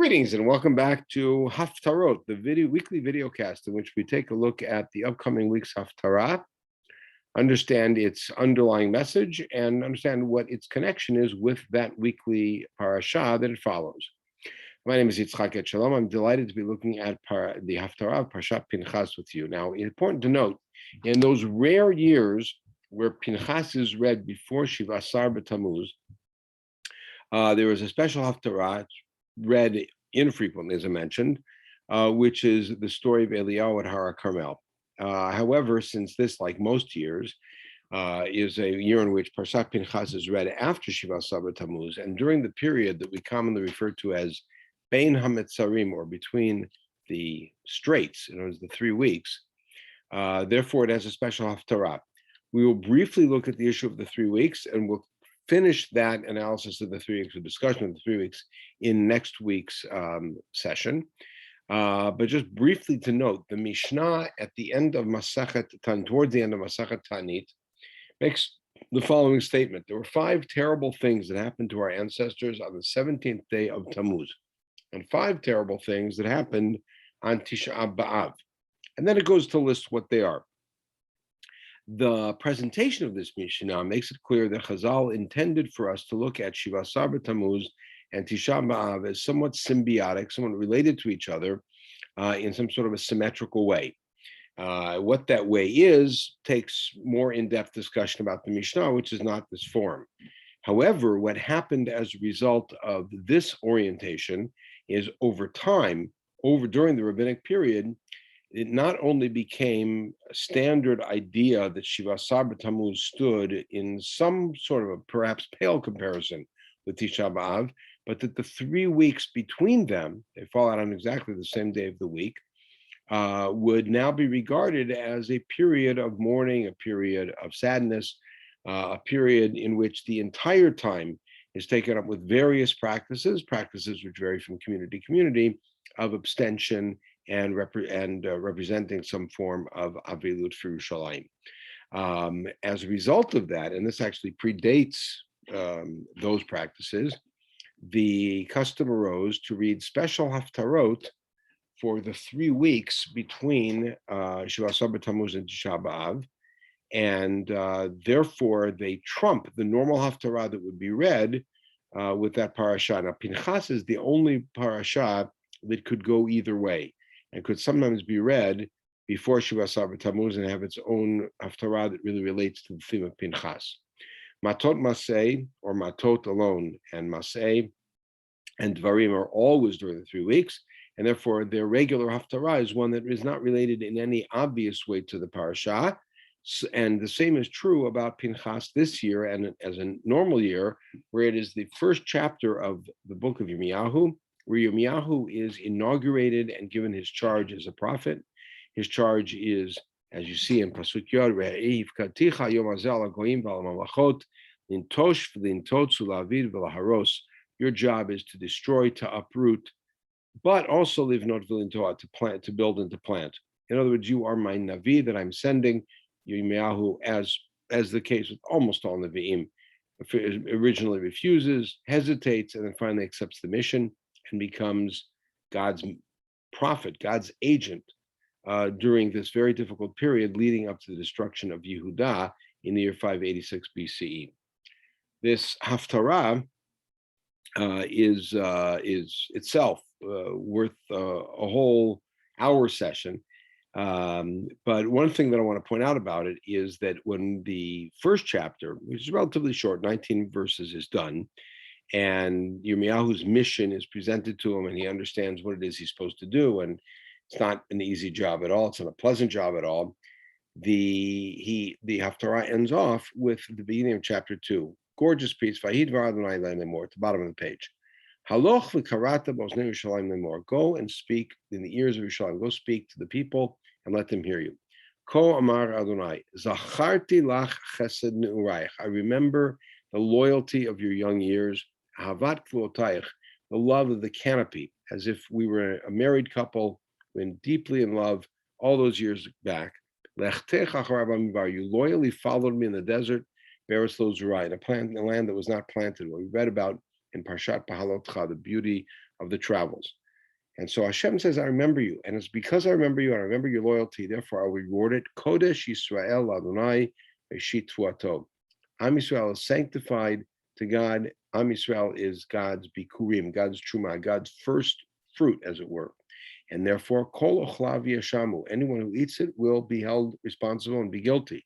Greetings and welcome back to Haftarot, the weekly video cast in which we take a look at the upcoming week's Haftara, understand its underlying message, and understand what its connection is with that weekly parasha that it follows. My name is Yitzchak Etshalom. I'm delighted to be looking at the Haftara of Parashat Pinehas with you. Now, it's important to note, in those rare years where Pinehas is read before Shiva Asar B'Tammuz, there is a special Haftara read infrequently, as I mentioned, which is the story of Eliyahu at Har Carmel. However, since this, like most years, is a year in which Parashat Pinehas is read after Shiva Asar B'Tammuz, and during the period that we commonly refer to as Bein HaMetzarim, or between the straits, in other words, the 3 weeks, therefore it has a special Haftara. We will briefly look at the issue of the 3 weeks, and we'll finish that analysis of the 3 weeks, the discussion of the 3 weeks in next week's session. But just briefly to note, the Mishnah at the end of Masachet Tan, towards the end of Masachet Tanit, makes the following statement: there were 5 terrible things that happened to our ancestors on the 17th day of Tammuz, and 5 terrible things that happened on Tisha B'Av. And then it goes to list what they are. The presentation of this Mishnah makes it clear that Chazal intended for us to look at Shiva Asar B'Tammuz and Tisha B'Av as somewhat symbiotic, somewhat related to each other in some sort of a symmetrical way. What that way is takes more in-depth discussion about the Mishnah, which is not this forum. However, what happened as a result of this orientation is over time, during the rabbinic period, it not only became a standard idea that Shiva Asar B'Tammuz stood in some sort of a perhaps pale comparison with Tisha B'Av, but that the 3 weeks between them, they fall out on exactly the same day of the week, would now be regarded as a period of mourning, a period of sadness, a period in which the entire time is taken up with various practices which vary from community to community, of abstention and representing some form of Avilut for Yerushalayim. As a result of that, and this actually predates those practices, the custom arose to read special haftarot for the 3 weeks between Shiva Asar B'Tammuz and Tisha B'Av, and therefore they trump the normal haftarah that would be read with that parasha. Now, Pinehas is the only parasha that could go either way, and could sometimes be read before Shiva Asar B'Tammuz and have its own haftarah that really relates to the theme of Pinehas. Matot Maseh, or Matot alone, and Maseh and Dvarim are always during the 3 weeks, and therefore their regular haftarah is one that is not related in any obvious way to the parasha. And the same is true about Pinehas this year, and as a normal year, where it is the first chapter of the book of Yirmiyahu, where Yirmiyahu is inaugurated and given his charge as a prophet. His charge is, as you see in Pasuk Yod, Re'ivkaticha yom hazeh al hagoyim v'al mamlachot, lintosh v'lintotz u'la'avid v'laharos. Your job is to destroy, to uproot, but also livnot v'lintoah, to plant, to build and to plant. In other words, you are my Navi that I'm sending. Yirmiyahu, as the case with almost all Nevi'im, originally refuses, hesitates, and then finally accepts the mission and becomes God's prophet, God's agent during this very difficult period leading up to the destruction of Yehudah in the year 586 BCE. This Haftarah is itself worth a whole hour session. But one thing that I want to point out about it is that when the first chapter, which is relatively short, 19 verses, is done, and Yirmiyahu's mission is presented to him, and he understands what it is he's supposed to do, and it's not an easy job at all, it's not a pleasant job at all, the Haftarah ends off with the beginning of chapter 2. Gorgeous piece, Vayidvar Adonai lemor, at the bottom of the page. Haloch v'karata b'oznei Yerushalayim lemor. Go and speak in the ears of Yerushalayim. Go speak to the people and let them hear you. Ko amar Adonai, zacharti lach chesed ne'urayich. I remember the loyalty of your young years. Havat k'votayich, the love of the canopy, as if we were a married couple, when deeply in love all those years back. Lechtech achar b'midbar. You loyally followed me in the desert. Beres lo zurai, in a land that was not planted. What we read about in Parashat Bahalotcha, the beauty of the travels. And so Hashem says, I remember you. And it's because I remember you and I remember your loyalty, therefore I'll reward it. Kodesh Yisrael Adonai Reshit Tvuato. Am Yisrael is sanctified to God. Am Yisrael is God's bikurim, God's truma, God's first fruit, as it were. And therefore, kol ochlav yashamu, anyone who eats it will be held responsible and be guilty.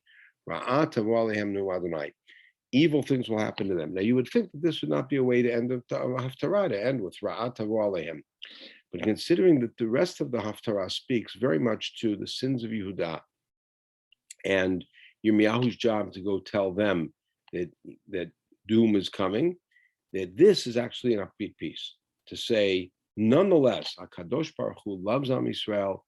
Ra'at alehem nu Adonai. Evil things will happen to them. Now, you would think that this would not be a way to end the Haftara, to end with Ra'at alehem. But considering that the rest of the Haftara speaks very much to the sins of Yehuda, and Yirmiyahu's job to go tell them that doom is coming, that this is actually an upbeat piece to say, nonetheless, HaKadosh Baruch Hu loves Am Yisrael,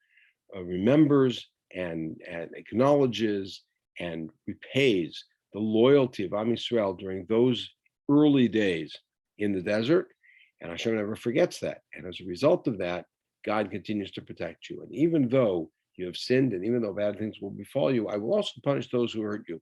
remembers and acknowledges and repays the loyalty of Am Yisrael during those early days in the desert, and Hashem never forgets that. And as a result of that, God continues to protect you. And even though you have sinned, and even though bad things will befall you, I will also punish those who hurt you.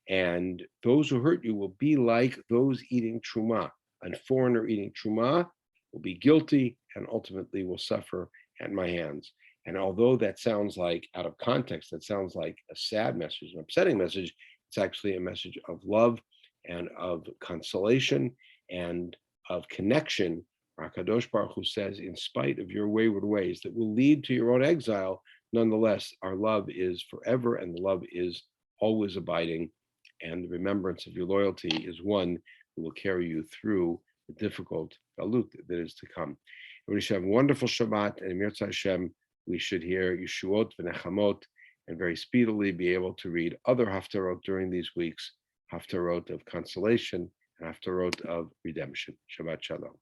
And those who hurt you will be like those eating truma. A foreigner eating truma will be guilty and ultimately will suffer at my hands. And although that sounds like, out of context, that sounds like a sad message, an upsetting message, it's actually a message of love and of consolation and of connection. HaKadosh Baruch Hu says, in spite of your wayward ways that will lead to your own exile, nonetheless, our love is forever and the love is always abiding. And the remembrance of your loyalty is one that will carry you through the difficult galut that is to come. We should have a wonderful Shabbat, and Mirza Hashem, we should hear Yeshuot v'Nechamot, and very speedily be able to read other Haftarot during these weeks, Haftarot of consolation and Haftarot of redemption. Shabbat Shalom.